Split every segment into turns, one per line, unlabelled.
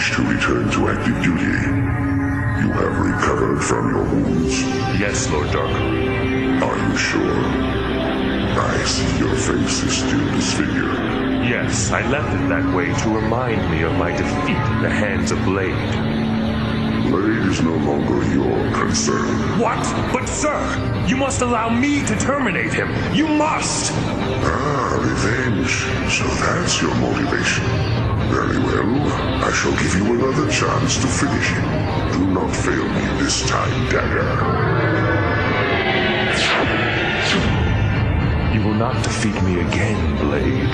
wish to return to active duty. You have recovered from your wounds.
Yes, Lord Darkon.
Are you sure? I see your face is still disfigured.
Yes, I left it that way to remind me of my defeat at the hands of Blade.
Blade is no longer your concern.
What? But sir, you must allow me to terminate him. You must!
Ah, revenge. So that's your motivation. Very well. I shall give you another chance to finish him. Do not fail me this time, Dagger.
You will not defeat me again, Blade.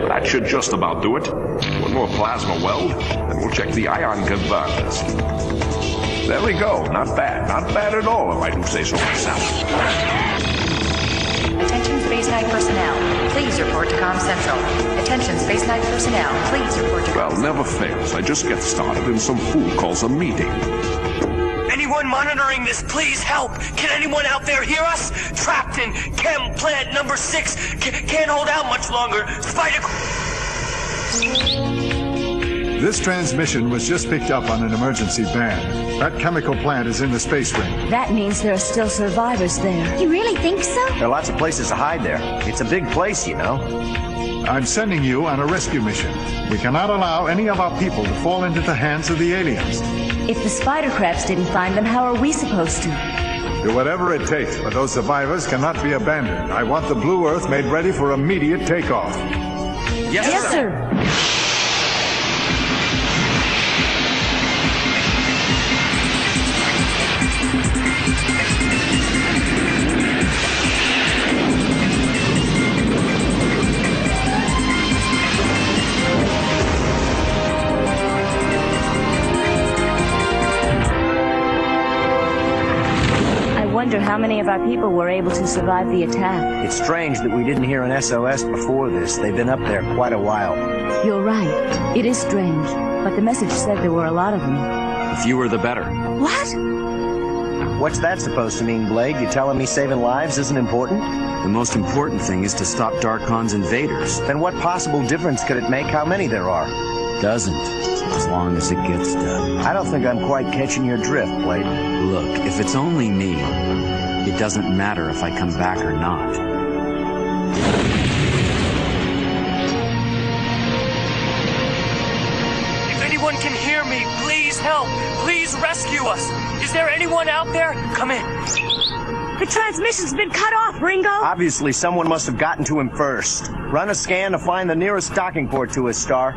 That should just about do it. One more plasma weld, and we'll check the ion converters. There we go. Not bad. Not bad at all, if I do say so myself.
Attention Space Knight personnel. Please report to Comm Central. Attention Space Knight personnel. Please report to
Well, never fails. I just get started and some fool calls a meeting.
Anyone monitoring this, please help! Can anyone out there hear us? Trapped in Chem Plant number 6. Can't hold out much longer. Spider...
This transmission was just picked up on an emergency band. That chemical plant is in the space ring.
That means there are still survivors there.
You really think so?
There are lots of places to hide there. It's a big place, you know.
I'm sending you on a rescue mission. We cannot allow any of our people to fall into the hands of the aliens.
If the spider crabs didn't find them, how are we supposed to?
Do whatever it takes, but those survivors cannot be abandoned. I want the Blue Earth made ready for immediate takeoff.
Yes, sir. I wonder how many of our people were able to survive the attack.
It's strange that we didn't hear an SOS before this. They've been up there quite a while.
You're right. It is strange, but the message said there were a lot of them.
The fewer the better.
What?
What's that supposed to mean, Blade? You telling me saving lives isn't important?
The most important thing is to stop Darkon's invaders.
Then what possible difference could it make how many there are?
Doesn't, as long as it gets done.
I don't think I'm quite catching your drift, Blade.
Look, if it's only me, it doesn't matter if I come back or not.
If anyone can hear me, please help. Please rescue us. Is there anyone out there? Come in.
The transmission's been cut off, Ringo!
Obviously, someone must have gotten to him first. Run a scan to find the nearest docking port to us, Star.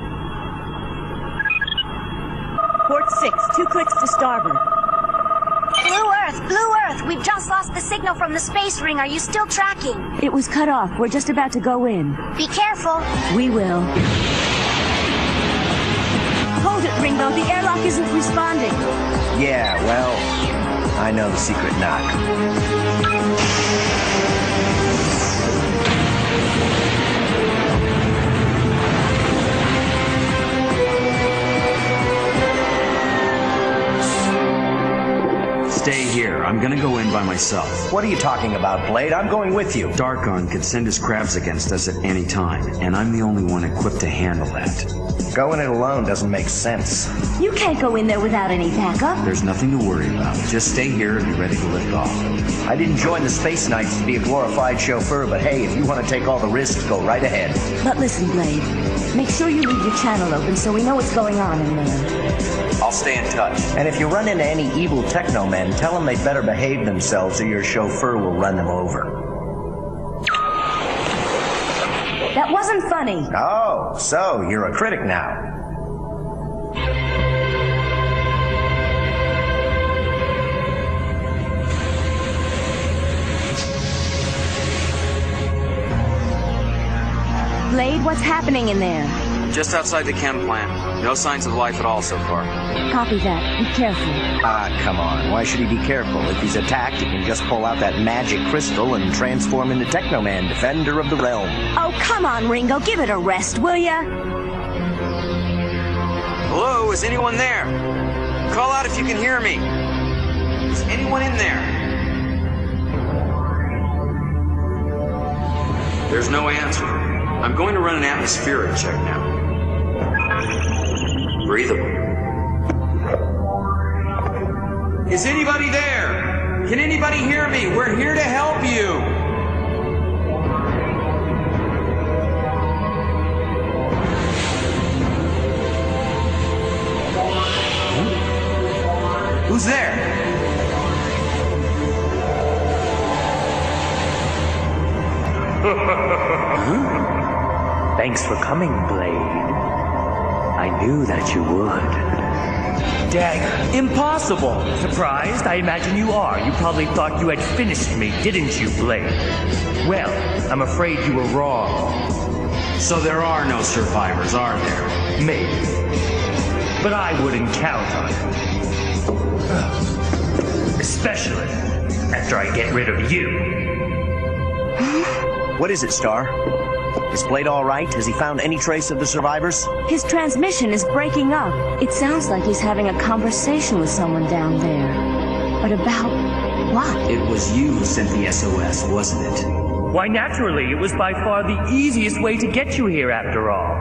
Port 6, 2 clicks to starboard.
Blue Earth, we've just lost the signal from the space ring. Are you still tracking?
It was cut off. We're just about to go in.
Be careful.
We will. Hold it, Ringo. The airlock isn't responding.
Yeah, well, I know the secret knock.
Stay here. I'm gonna go in by myself.
What are you talking about, Blade? I'm going with you.
Darkon could send his crabs against us at any time, and I'm the only one equipped to handle that.
Going it alone doesn't make sense.
You can't go in there without any backup.
There's nothing to worry about. Just stay here and be ready to lift off.
I didn't join the Space Knights to be a glorified chauffeur, but hey, if you want to take all the risks, go right ahead.
But listen, Blade. Make sure you leave your channel open so we know what's going on in there.
I'll stay in touch.
And if you run into any evil Teknomen, tell them they'd better behave themselves or your chauffeur will run them over.
That wasn't funny.
Oh, so you're a critic now.
Blade, what's happening in there?
Just outside the chem plant. No signs of life at all so far.
Copy that. Be careful.
Ah, come on. Why should he be careful? If he's attacked, he can just pull out that magic crystal and transform into Teknoman, defender of the realm.
Oh, come on, Ringo. Give it a rest, will ya?
Hello, is anyone there? Call out if you can hear me. Is anyone in there? There's no answer. I'm going to run an atmospheric check now. Breathable. Is anybody there? Can anybody hear me? We're here to help you. Who's there?
Thanks for coming, Blade. I knew that you would.
Dagger. Impossible.
Surprised? I imagine you are. You probably thought you had finished me, didn't you, Blade? Well, I'm afraid you were wrong.
So there are no survivors, are there?
Maybe. But I wouldn't count on it. Especially after I get rid of you.
What is it, Star? Is Blade all right? Has he found any trace of the survivors?
His transmission is breaking up. It sounds like he's having a conversation with someone down there. But about what?
It was you who sent the SOS, wasn't it?
Why, naturally, it was by far the easiest way to get you here after all.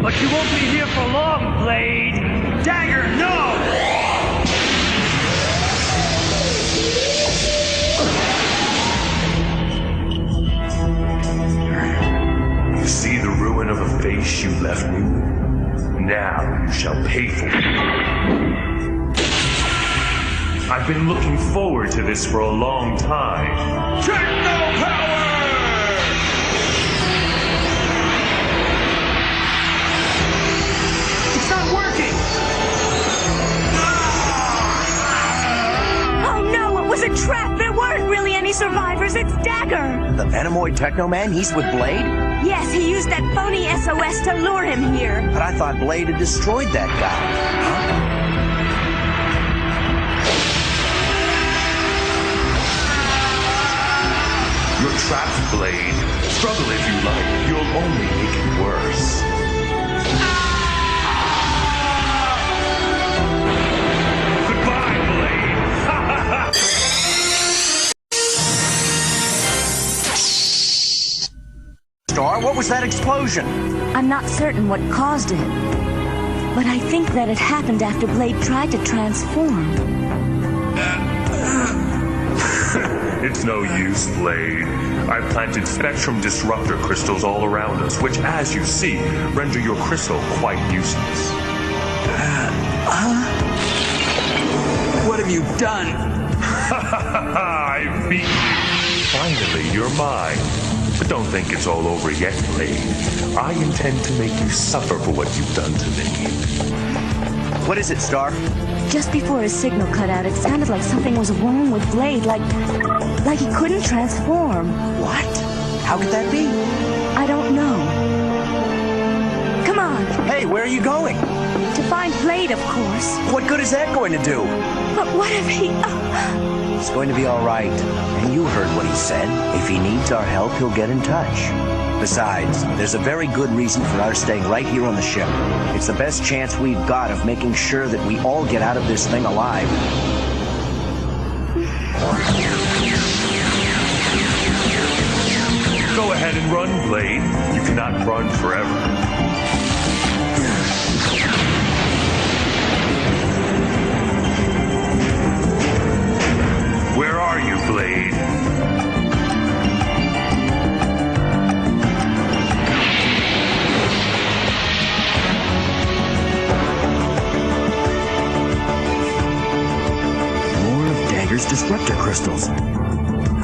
But you won't be here for long, Blade! Dagger, no!
You see the ruin of a face you left me? Now you shall pay for it. I've been looking forward to this for a long time. Techno power!
It's not working!
Oh no, it was a trap! There weren't really any survivors! It's Dagger!
The Venomoid Teknoman? He's with Blade?
Yes, he used that phony SOS to lure him here.
But I thought Blade had destroyed that guy.
You're trapped, Blade. Struggle if you like. You'll only make it worse. Goodbye, Blade.
Star, what was that explosion?
I'm not certain what caused it. But I think that it happened after Blade tried to transform.
It's no use, Blade. I've planted spectrum disruptor crystals all around us, which, as you see, render your crystal quite useless.
What have you done?
I've beaten you. Finally, you're mine. But don't think it's all over yet, Blade. I intend to make you suffer for what you've done to me.
What is it, Star?
Just before his signal cut out, it sounded like something was wrong with Blade, like he couldn't transform.
What? How could that be?
I don't know. Come on.
Hey, where are you going?
To find Blade, of course.
What good is that going to do?
But what if he...
It's going to be all right. And you heard what he said. If he needs our help, he'll get in touch. Besides, there's a very good reason for our staying right here on the ship. It's the best chance we've got of making sure that we all get out of this thing alive.
Go ahead and run, Blade. You cannot run forever. Where are you, Blade?
More of Dagger's disruptor crystals. I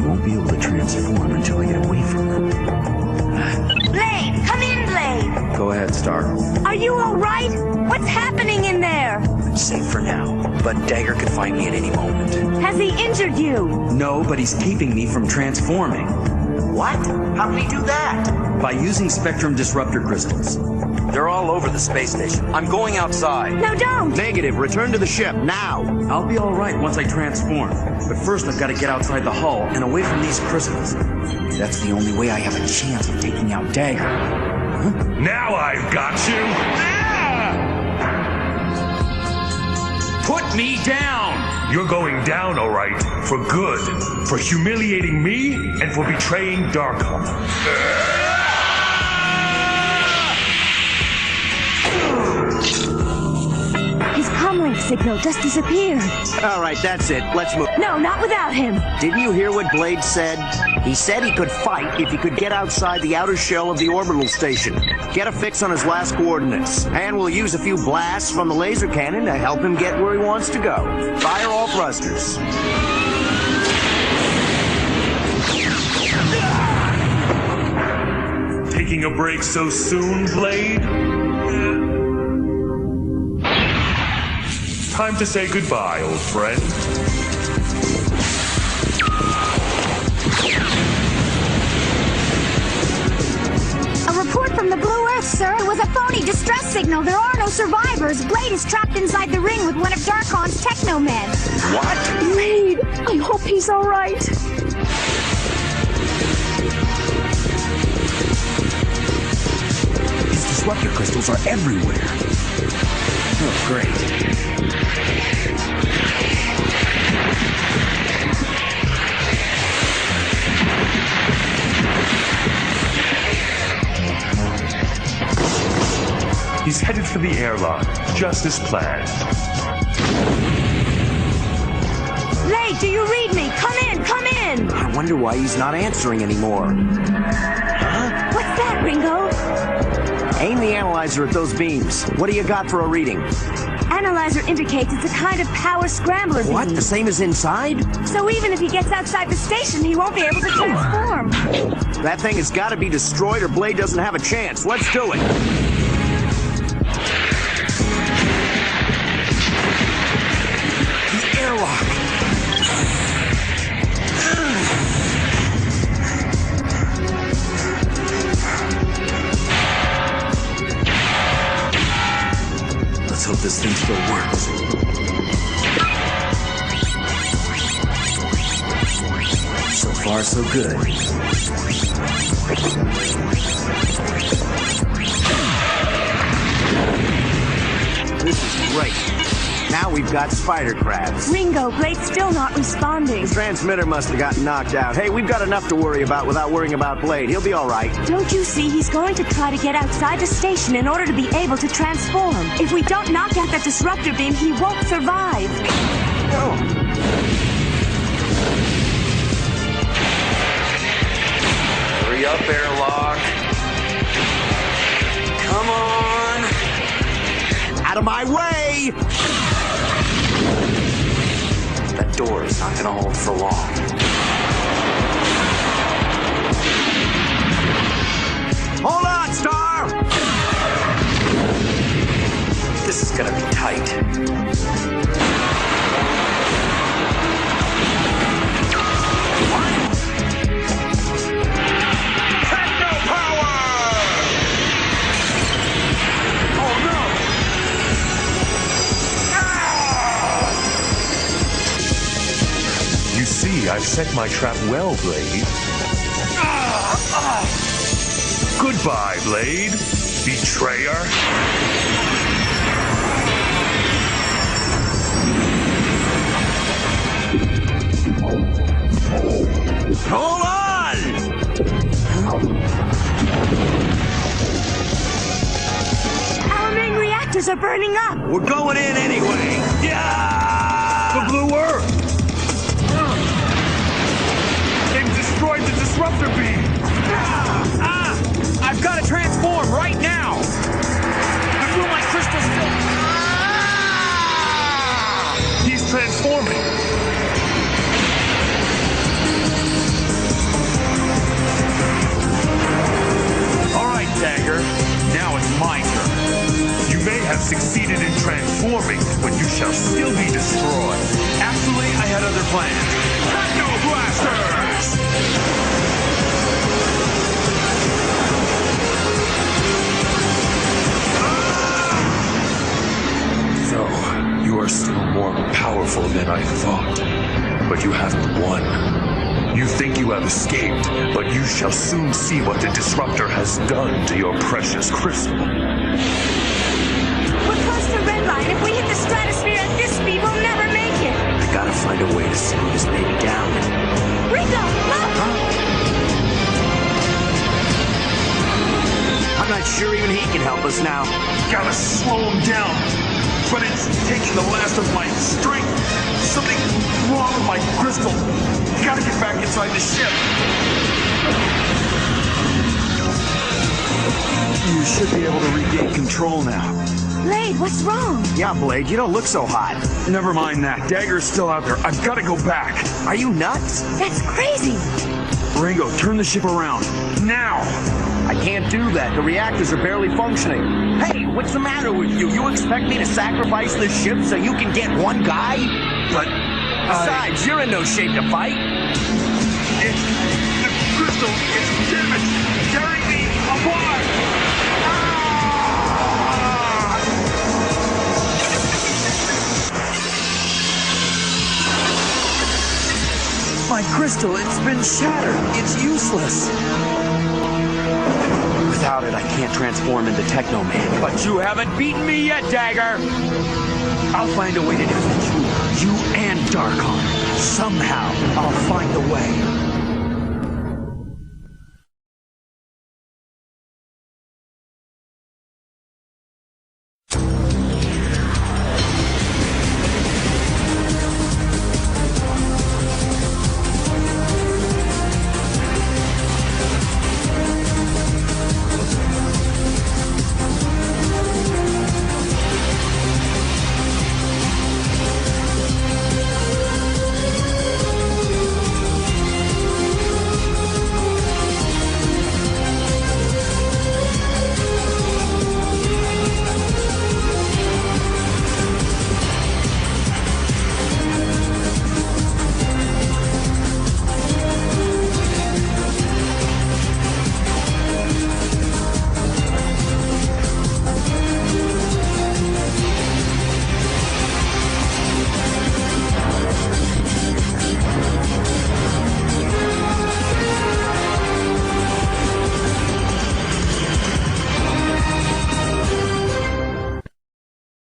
won't be able to transform until I get away from them.
Blade! Come in, Blade!
Go ahead, Star.
Are you all right? What's happening in there?
I'm safe for now, but Dagger could find me at any moment.
Has he injured you?
No, but he's keeping me from transforming.
What? How did he do that?
By using spectrum disruptor crystals. They're all over the space station. I'm going outside.
No, don't!
Negative. Return to the ship, now.
I'll be all right once I transform. But first I've got to get outside the hull and away from these crystals. That's the only way I have a chance of taking out Dagger. Huh?
Now I've got you!
Put me down!
You're going down, all right, for good. For humiliating me and for betraying Darkholm.
comlink signal just disappeared.
All right, that's it. Let's move.
No, not without him.
Didn't you hear what Blade said? He said he could fight if he could get outside the outer shell of the orbital station. Get a fix on his last coordinates. And we'll use a few blasts from the laser cannon to help him get where he wants to go. Fire all thrusters.
Taking a break so soon, Blade? Time to say goodbye, old friend.
A report from the Blue Earth, sir. It was a phony distress signal. There are no survivors. Blade is trapped inside the ring with one of Darkon's Teknomen.
What?
Blade, I hope he's all right.
These disruptor crystals are everywhere. Oh, great.
He's headed for the airlock, just as planned.
Blade, do you read me? Come in, come in!
I wonder why he's not answering anymore.
What's that, Ringo?
Aim the analyzer at those beams. What do you got for a reading?
Analyzer indicates it's a kind of power scrambler beam.
What? The same as inside?
So even if he gets outside the station, he won't be able to transform.
That thing has got to be destroyed or Blade doesn't have a chance. Let's do it.
Let's hope this thing still works. So far, so good.
This is great. Now we've got spider crabs.
Ringo, Blade's still not responding.
The transmitter must have gotten knocked out. Hey, we've got enough to worry about without worrying about Blade. He'll be all right.
Don't you see? He's going to try to get outside the station in order to be able to transform. If we don't knock out that disruptor beam, he won't survive.
Oh.
Hurry up, airlock. Come on.
Out of my way!
That door is not gonna hold for long.
Hold on, Star!
This is gonna be tight.
You see, I've set my trap well, Blade. Goodbye, Blade, betrayer.
Hold on!
Our main reactors are burning up.
We're going in anyway.
The Blue Earth! They've destroyed the disruptor beam!
I've got to transform right now! I feel my crystals still...
He's transforming!
All right, Dagger. Now it's my turn.
You may have succeeded in transforming, but you shall still be destroyed.
Actually, I had other plans.
Techno Blasters! So, you are still more powerful than I thought, but you haven't won. You think you have escaped, but you shall soon see what the disruptor has done to your precious crystal.
We're close to red line. If we hit the stratosphere at this speed, we'll never make it.
I gotta find a way to slow this baby down.
Ringo, look!
I'm not sure even he can help us now.
Gotta slow him down.
but it's taking the last of my strength. Something wrong with my crystal. Gotta get back inside the ship. You should be able to regain control now.
Blade, what's wrong?
Yeah, Blade, you don't look so hot.
Never mind that. Dagger's still out there. I've got to go back.
Are you nuts?
That's crazy.
Ringo, turn the ship around. Now!
I can't do that. The reactors are barely functioning. Hey, what's the matter with you? You expect me to sacrifice this ship so you can get one guy?
But...
Besides, you're in no shape to fight.
The crystal is damaged. Carry me apart! My crystal, it's been shattered. It's useless.
Without it, I can't transform into Teknoman.
But you haven't beaten me yet, Dagger! I'll find a way to defeat you. You and Darkon. Somehow, I'll find a way.